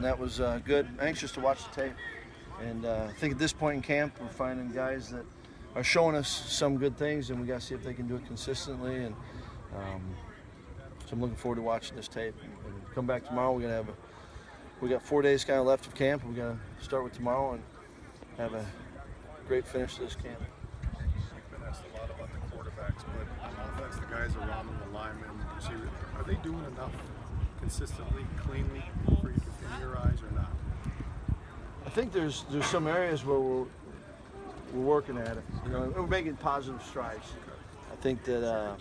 That was good. Anxious to watch the tape. And I think at this point in camp, we're finding guys that are showing us some good things, and we got to see if they can do it consistently. And so I'm looking forward to watching this tape. And come back tomorrow. We got 4 days kind of left of camp. We got to start with tomorrow and have a great finish to this camp. You've been asked a lot about the quarterbacks, but on offense, the guys around them, the linemen, receivers, are they doing enough consistently, cleanly, in your eyes, or not? I think there's some areas where we're working at it. You know, we're making positive strides. I think that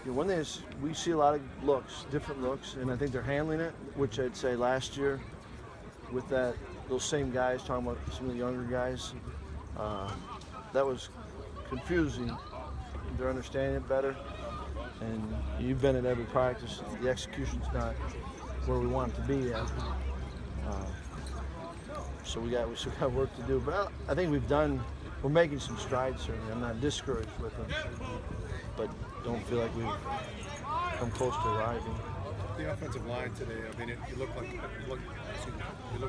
one thing is we see a lot of looks, different looks, and I think they're handling it, which I'd say last year with those same guys, talking about some of the younger guys, that was confusing. They're understanding it better, and you've been at every practice. The execution's not where we want it to be yet. So we still got work to do, but I think we're making some strides certainly. I'm not discouraged with them, but don't feel like we've come close to arriving. The offensive line today, I mean, you looked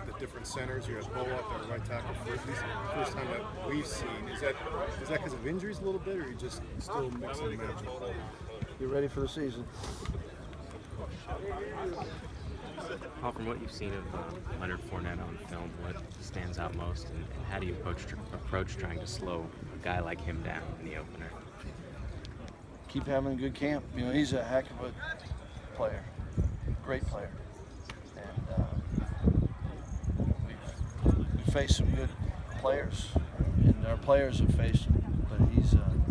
at different centers. You had Bo out there, right tackle, first time that we've seen. Is that because of injuries a little bit, or are you just still mixing and matching? Get ready for the season. Paul, from what you've seen of Leonard Fournette on film, what stands out most, and how do you approach trying to slow a guy like him down in the opener? Keep having a good camp. You know, he's a heck of a player, great player, and we've faced some good players, and our players have faced him. But he's an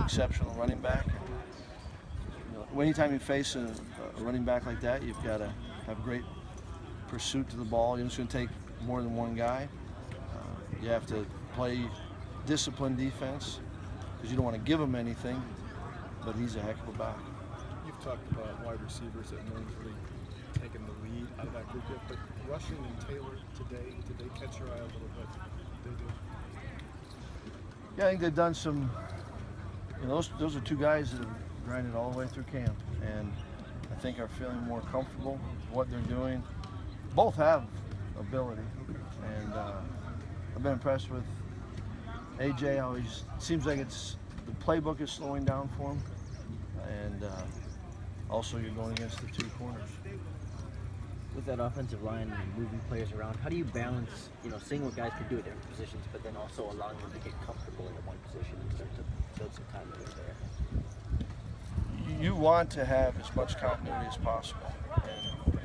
exceptional running back. Anytime you face a running back like that, you've got to have great pursuit to the ball. It's going to take more than one guy. You have to play disciplined defense because you don't want to give him anything, but he's a heck of a back. You've talked about wide receivers that no one's really taken the lead out of that group yet, but Rushing and Taylor today, did they catch your eye a little bit? They did. Yeah, I think they've done some. Those are two guys that have grinded all the way through camp, and I think are feeling more comfortable with what they're doing. Both have ability, and I've been impressed with AJ. How he seems like the playbook is slowing down for him, and also you're going against the two corners. With that offensive line and moving players around, how do you balance, seeing what guys can do at different positions, but then also allowing them to get comfortable in one position and start to build some time over there? You want to have as much continuity as possible, and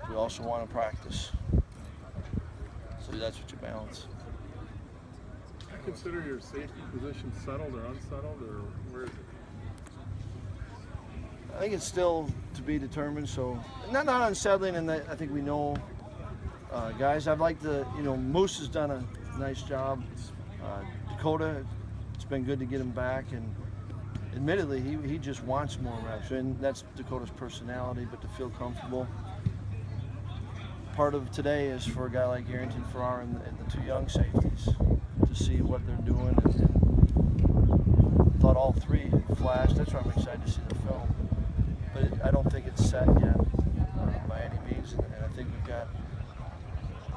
we also want to practice. So that's what you balance. Do you consider your safety position settled or unsettled, or where is it? I think it's still to be determined. So not unsettling, and I think we know guys. I'd like to, Moose has done a nice job. Dakota, it's been good to get him back, and admittedly, he just wants more reps, and that's Dakota's personality, but to feel comfortable. Part of today is for a guy like Arrington Farrar and the two young safeties to see what they're doing, and thought all three flashed. That's why I'm excited to see the film. But I don't think it's set yet by any means, and I think we've got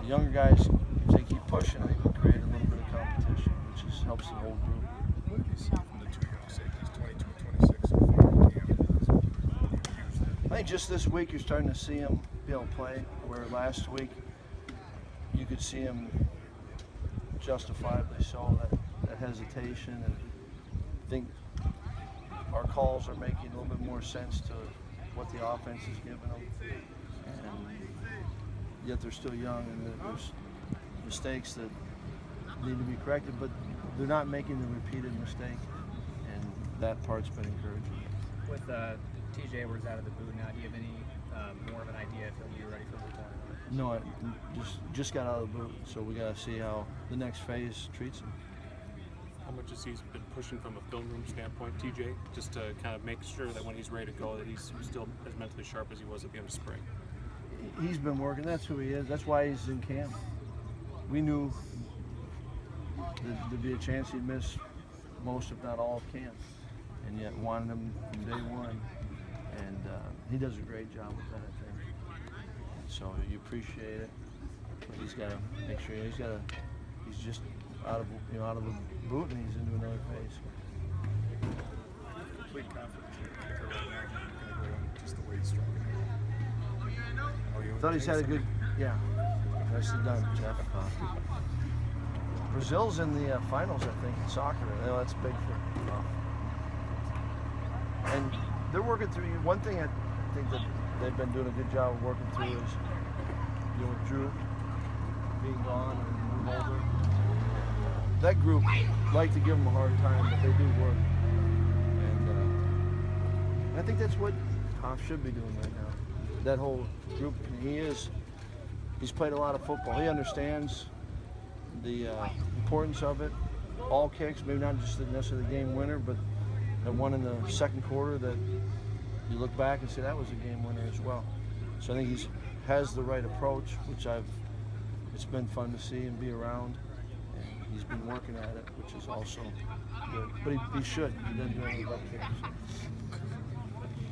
the younger guys, if they keep pushing, I think we'll create a little bit of competition, which helps the whole group. What do you see from the two young safeties, 22 and 26, so far in camp? I think just this week you're starting to see him be able to play, where last week you could see him justifiably so that hesitation, and I think our calls are making a little bit more sense to what the offense is giving them, and yet they're still young, and there's mistakes that need to be corrected, but they're not making the repeated mistake, and that part's been encouraging. With TJ Edwards out of the boot now, do you have any more of an idea if he'll be ready for week one? No, I just got out of the boot, so we got to see how the next phase treats him. How much has he been pushing from a film room standpoint, TJ, just to kind of make sure that when he's ready to go, that he's still as mentally sharp as he was at the end of spring? He's been working. That's who he is. That's why he's in camp. We knew there'd be a chance he'd miss most, if not all, of camp, and yet wanted him from day one. he does a great job with that, I think. So you appreciate it. But he's got to make sure he's just out of the boot and he's into another phase. Complete confidence here. Right now, you're going to go in just the way he's striking. Thought he's had a good, yeah. Nicely done, Jeff. Brazil's in the finals, I think, in soccer. I know that's big for. And they're working through. One thing I think that they've been doing a good job of working through is, with Drew being gone and Mulder. That group like to give them a hard time, but they do work. And I think that's what Hoff should be doing right now. That whole group, he's played a lot of football. He understands the importance of it. All kicks, maybe not just necessarily the game winner, but the one in the second quarter that you look back and say that was a game winner as well. So I think he has the right approach, which it's been fun to see and be around. And he's been working at it, which is also good. But he should. He doesn't do any butt kicks.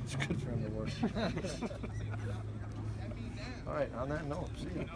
It's good for him to work. All right, on that note, see you.